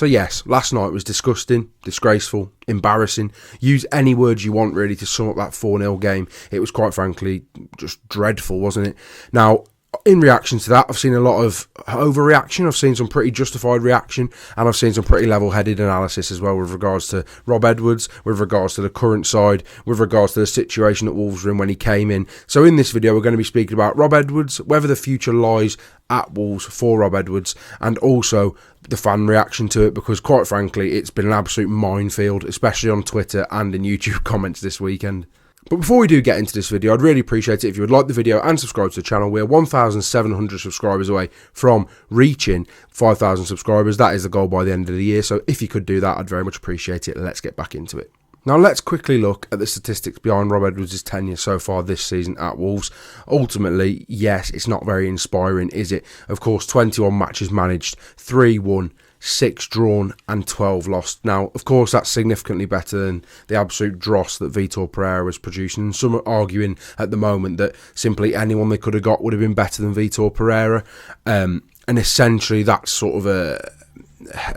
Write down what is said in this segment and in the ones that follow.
So yes, last night was disgusting, disgraceful, embarrassing. Use any words you want really to sum up that 4-0 game. It was quite frankly just dreadful, wasn't it? Now, in reaction to that, I've seen a lot of overreaction. I've seen some pretty justified reaction, and I've seen some pretty level-headed analysis as well with regards to Rob Edwards, with regards to the current side, with regards to the situation that Wolves were in when he came in. So in this video, we're going to be speaking about Rob Edwards, whether the future lies at Wolves for Rob Edwards, and also the fan reaction to it, because quite frankly, it's been an absolute minefield, especially on Twitter and in YouTube comments this weekend. But before we do get into this video, I'd really appreciate it if you would like the video and subscribe to the channel. We're 1,700 subscribers away from reaching 5,000 subscribers. That is the goal by the end of the year. So if you could do that, I'd very much appreciate it. Let's get back into it. Now let's quickly look at the statistics behind Rob Edwards' tenure so far this season at Wolves. Ultimately, yes, it's not very inspiring, is it? Of course, 21 matches managed, 3 won, 6 drawn and 12 lost. Now, of course, that's significantly better than the absolute dross that Vitor Pereira was producing. And some are arguing at the moment that simply anyone they could have got would have been better than Vitor Pereira. And essentially, that's sort of a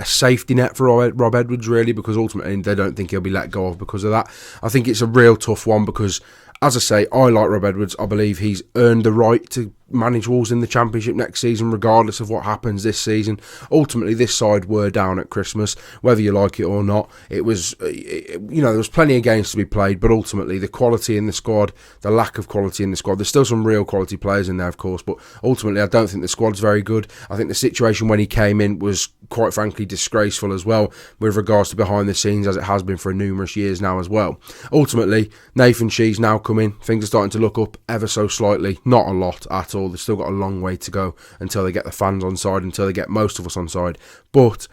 safety net for Rob Edwards, really, because ultimately they don't think he'll be let go of because of that. I think it's a real tough one because, as I say, I like Rob Edwards. I believe he's earned the right to manage Wolves in the Championship next season, regardless of what happens this season. Ultimately, this side were down at Christmas, whether you like it or not. It was, there was plenty of games to be played, but ultimately the quality in the squad, the lack of quality in the squad, there's still some real quality players in there, of course, but ultimately I don't think the squad's very good. I think the situation when he came in was quite frankly disgraceful as well, with regards to behind the scenes, as it has been for numerous years now as well. Ultimately, Nathan Shee's now come in. Things are starting to look up ever so slightly, not a lot at all. They've still got a long way to go until they get the fans on side, until they get most of us on side. But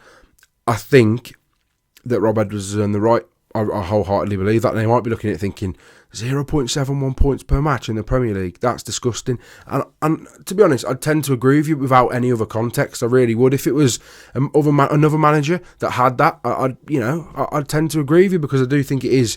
I think that Rob Edwards has earned the right. I wholeheartedly believe that. They might be looking at it thinking 0.71 points per match in the Premier League. That's disgusting. And to be honest, I'd tend to agree with you without any other context. I really would. If it was another manager that had that, I'd tend to agree with you, because I do think it is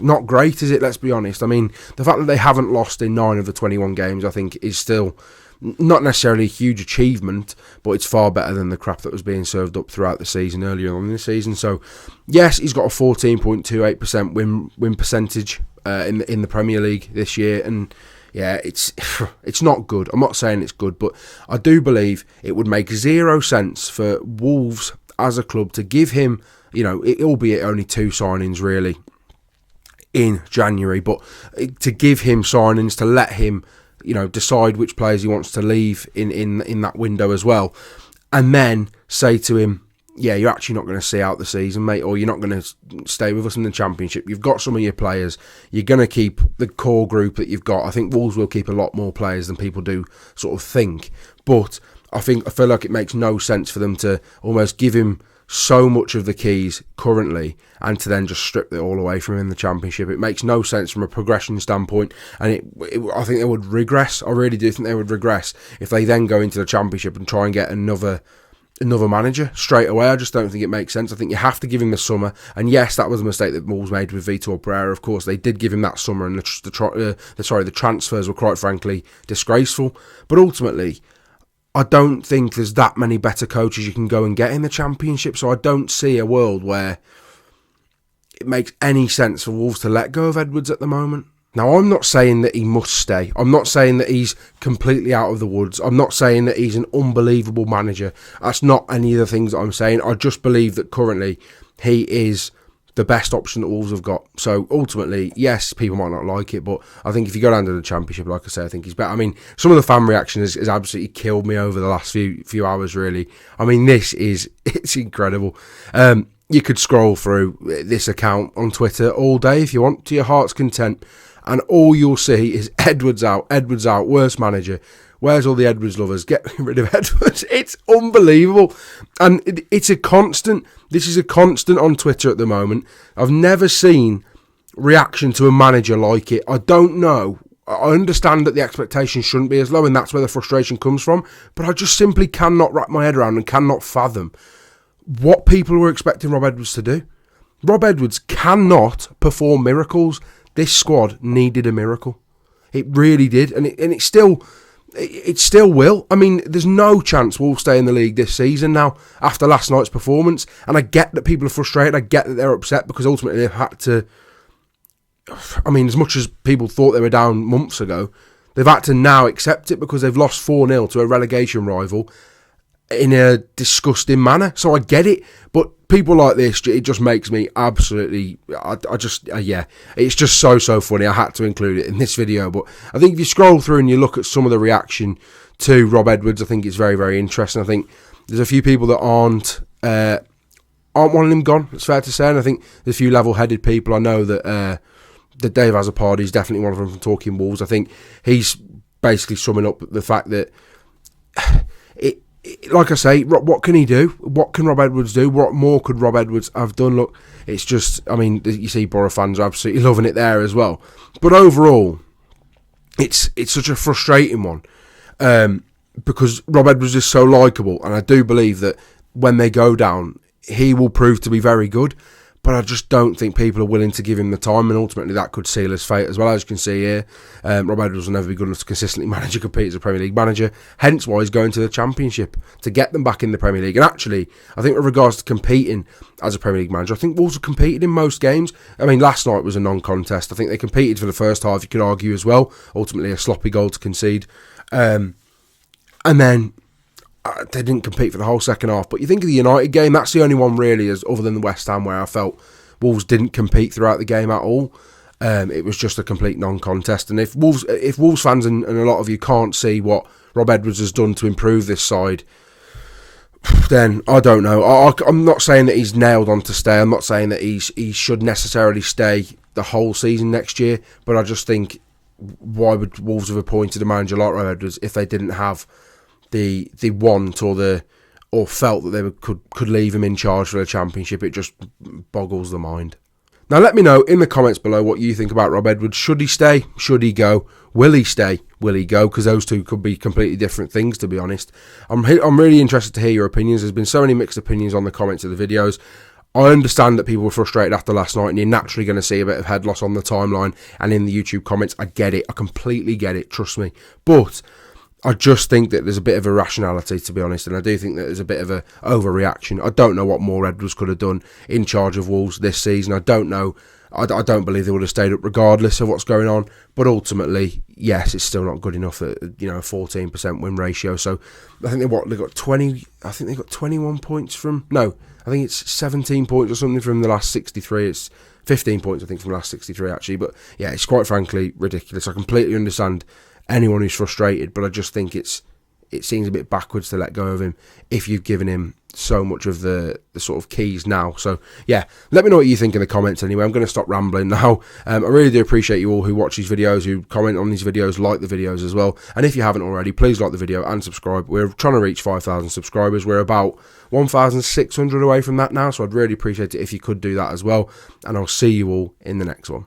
not great, is it? Let's be honest. I mean, the fact that they haven't lost in 9 of the 21 games, I think, is still not necessarily a huge achievement, but it's far better than the crap that was being served up throughout the season, earlier on in the season. So, yes, he's got a 14.28% win percentage in the Premier League this year, and yeah, it's not good. I'm not saying it's good, but I do believe it would make 0 sense for Wolves as a club to give him, albeit only 2 signings really in January, but to give him signings, to let him decide which players he wants to leave in that window as well, and then say to him, yeah, you're actually not going to see out the season, mate, or you're not going to stay with us in the Championship. You've got some of your players. You're going to keep the core group that you've got. I think Wolves will keep a lot more players than people do sort of think, but I feel like it makes no sense for them to almost give him so much of the keys currently and to then just strip it all away from him in the Championship. It makes no sense from a progression standpoint, and I think they would regress. I really do think they would regress if they then go into the Championship and try and get another manager straight away. I just don't think it makes sense. I think you have to give him the summer, and yes, that was a mistake that Wolves made with Vitor Pereira. Of course, they did give him that summer, and the transfers were quite frankly disgraceful. But ultimately, I don't think there's that many better coaches you can go and get in the Championship, so I don't see a world where it makes any sense for Wolves to let go of Edwards at the moment. Now, I'm not saying that he must stay. I'm not saying that he's completely out of the woods. I'm not saying that he's an unbelievable manager. That's not any of the things that I'm saying. I just believe that currently he is the best option that Wolves have got. So ultimately, yes, people might not like it, but I think if you go down to the Championship, like I say, I think he's better. I mean, some of the fan reaction has absolutely killed me over the last few hours, really. I mean, it's incredible. You could scroll through this account on Twitter all day if you want, to your heart's content, and all you'll see is Edwards out, worst manager. Where's all the Edwards lovers? Get rid of Edwards. It's unbelievable. And it's a constant. This is a constant on Twitter at the moment. I've never seen reaction to a manager like it. I don't know. I understand that the expectation shouldn't be as low, and that's where the frustration comes from. But I just simply cannot wrap my head around and cannot fathom what people were expecting Rob Edwards to do. Rob Edwards cannot perform miracles. This squad needed a miracle. It really did. And it's still It still will. I mean, there's no chance Wolves stay in the league this season now after last night's performance. And I get that people are frustrated. I get that they're upset because ultimately they've had to... I mean, as much as people thought they were down months ago, they've had to now accept it because they've lost 4-0 to a relegation rival in a disgusting manner. So I get it. But people like this, it just makes me absolutely... yeah, it's just so funny. I had to include it in this video. But I think if you scroll through and you look at some of the reaction to Rob Edwards, I think it's very, very interesting. I think there's a few people that aren't wanting him gone, it's fair to say. And I think there's a few level-headed people. I know that Dave Azzopardi is definitely one of them from Talking Wolves. I think he's basically summing up the fact that... like I say, what can he do? What can Rob Edwards do? What more could Rob Edwards have done? Look, it's just, I mean, you see Borough fans are absolutely loving it there as well. But overall, it's such a frustrating one because Rob Edwards is so likeable, and I do believe that when they go down, he will prove to be very good. But I just don't think people are willing to give him the time, and ultimately that could seal his fate as well. As you can see here, Rob Edwards will never be good enough to consistently manage and compete as a Premier League manager, hence why he's going to the Championship, to get them back in the Premier League. And actually, I think with regards to competing as a Premier League manager, I think Wolves have competed in most games. I mean, last night was a non-contest. I think they competed for the first half, you could argue as well. Ultimately, a sloppy goal to concede. And then... they didn't compete for the whole second half. But you think of the United game, that's the only one really, as other than the West Ham, where I felt Wolves didn't compete throughout the game at all. It was just a complete non-contest. And if Wolves fans and a lot of you can't see what Rob Edwards has done to improve this side, then I don't know. I'm not saying that he's nailed on to stay. I'm not saying that he should necessarily stay the whole season next year. But I just think, why would Wolves have appointed a manager like Rob Edwards if they didn't have the want or felt that they could leave him in charge for the Championship? It just boggles the mind. Now let me know in the comments below what you think about Rob Edwards. Should he stay? Should he go? Will he stay? Will he go? Because those two could be completely different things, to be honest. I'm really interested to hear your opinions. There's been so many mixed opinions on the comments of the videos. I understand that people were frustrated after last night, and you're naturally going to see a bit of head loss on the timeline and in the YouTube comments. I get it. I completely get it. Trust me. But I just think that there's a bit of irrationality, to be honest, and I do think that there's a bit of a overreaction. I don't know what more Edwards could have done in charge of Wolves this season. I don't know. I don't believe they would have stayed up regardless of what's going on. But ultimately, yes, it's still not good enough at, a 14% win ratio. So I think they got 20. I think they got 21 points from. No, I think it's 17 points or something from the last 63. It's 15 points, I think, from the last 63 actually. But yeah, it's quite frankly ridiculous. I completely understand anyone who's frustrated, but I just think it seems a bit backwards to let go of him if you've given him so much of the sort of keys now. So yeah, let me know what you think in the comments anyway. I'm going to stop rambling now. I really do appreciate you all who watch these videos, who comment on these videos, like the videos as well. And if you haven't already, please like the video and subscribe. We're trying to reach 5,000 subscribers. We're about 1,600 away from that now, so I'd really appreciate it if you could do that as well. And I'll see you all in the next one.